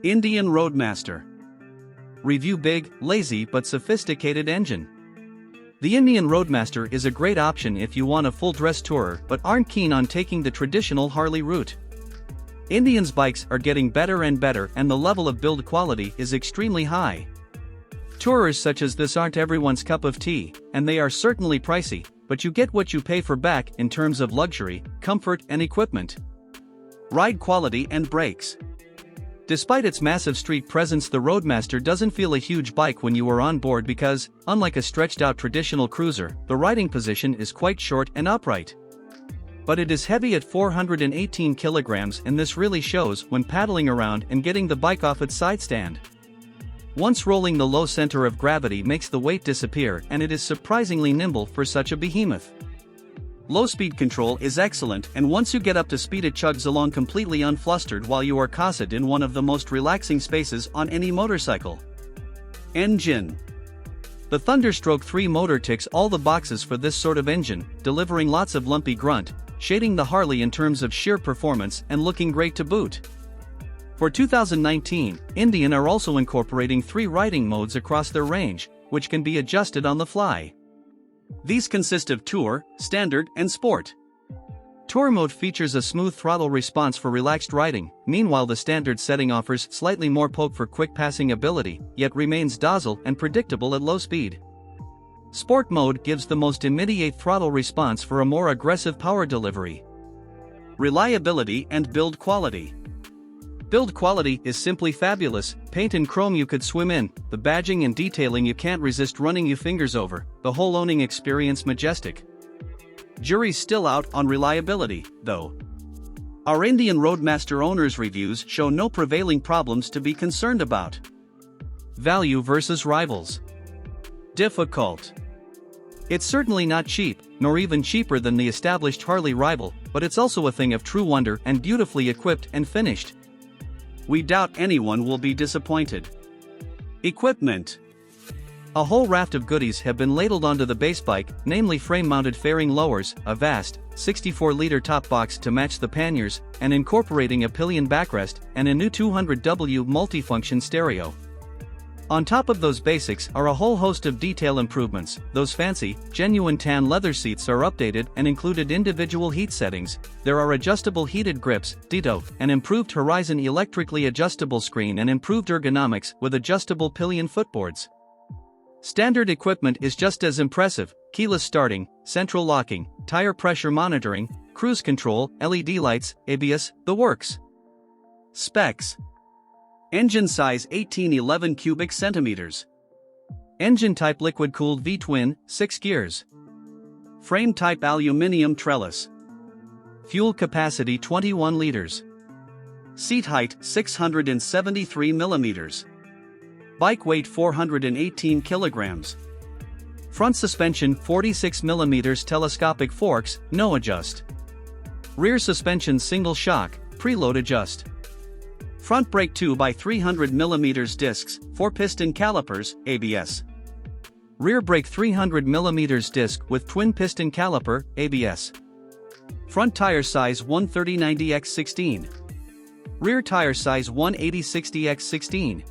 Indian Roadmaster. Review: big, lazy but sophisticated engine. The Indian Roadmaster is a great option if you want a full-dress tourer but aren't keen on taking the traditional Harley route. Indian's bikes are getting better and better, and the level of build quality is extremely high. Tourers such as this aren't everyone's cup of tea, and they are certainly pricey, but you get what you pay for back in terms of luxury, comfort and equipment. Ride quality and brakes. Despite its massive street presence, the Roadmaster doesn't feel a huge bike when you are on board because, unlike a stretched-out traditional cruiser, the riding position is quite short and upright. But it is heavy at 418 kilograms, and this really shows when paddling around and getting the bike off its side stand. Once rolling, the low center of gravity makes the weight disappear, and it is surprisingly nimble for such a behemoth. Low speed control is excellent, and once you get up to speed it chugs along completely unflustered while you are cosseted in one of the most relaxing spaces on any motorcycle. Engine. The Thunderstroke 3 motor ticks all the boxes for this sort of engine, delivering lots of lumpy grunt, shading the Harley in terms of sheer performance and looking great to boot. For 2019, Indian are also incorporating 3 riding modes across their range, which can be adjusted on the fly. These consist of Tour, Standard, and Sport. Tour mode features a smooth throttle response for relaxed riding, meanwhile the Standard setting offers slightly more poke for quick passing ability, yet remains docile and predictable at low speed. Sport mode gives the most immediate throttle response for a more aggressive power delivery. Reliability and build quality. Build quality is simply fabulous. Paint and chrome you could swim in, the badging and detailing you can't resist running your fingers over, the whole owning experience majestic. Jury's still out on reliability, though. Our Indian Roadmaster owner's reviews show no prevailing problems to be concerned about. Value versus rivals. Difficult. It's certainly not cheap, nor even cheaper than the established Harley rival, but it's also a thing of true wonder and beautifully equipped and finished. We doubt anyone will be disappointed. Equipment. A whole raft of goodies have been ladled onto the base bike, namely frame-mounted fairing lowers, a vast, 64-liter top box to match the panniers, and incorporating a pillion backrest, and a new 200W multifunction stereo. On top of those basics are a whole host of detail improvements. Those fancy, genuine tan leather seats are updated and included individual heat settings. There are adjustable heated grips, ditto, an improved Horizon electrically adjustable screen and improved ergonomics with adjustable pillion footboards. Standard equipment is just as impressive: keyless starting, central locking, tire pressure monitoring, cruise control, LED lights, ABS, the works. Specs. Engine size 1811 cubic centimeters. Engine type liquid-cooled V-twin, 6 gears. Frame type aluminum trellis. Fuel capacity 21 liters. Seat height 673 millimeters. Bike weight 418 kilograms. Front suspension 46 millimeters telescopic forks, no adjust. Rear suspension single shock, preload adjust. Front brake 2x300mm discs, 4-piston calipers, ABS. Rear brake 300mm disc with twin-piston caliper, ABS. Front tire size 130/90x16. Rear tire size 180/60x16.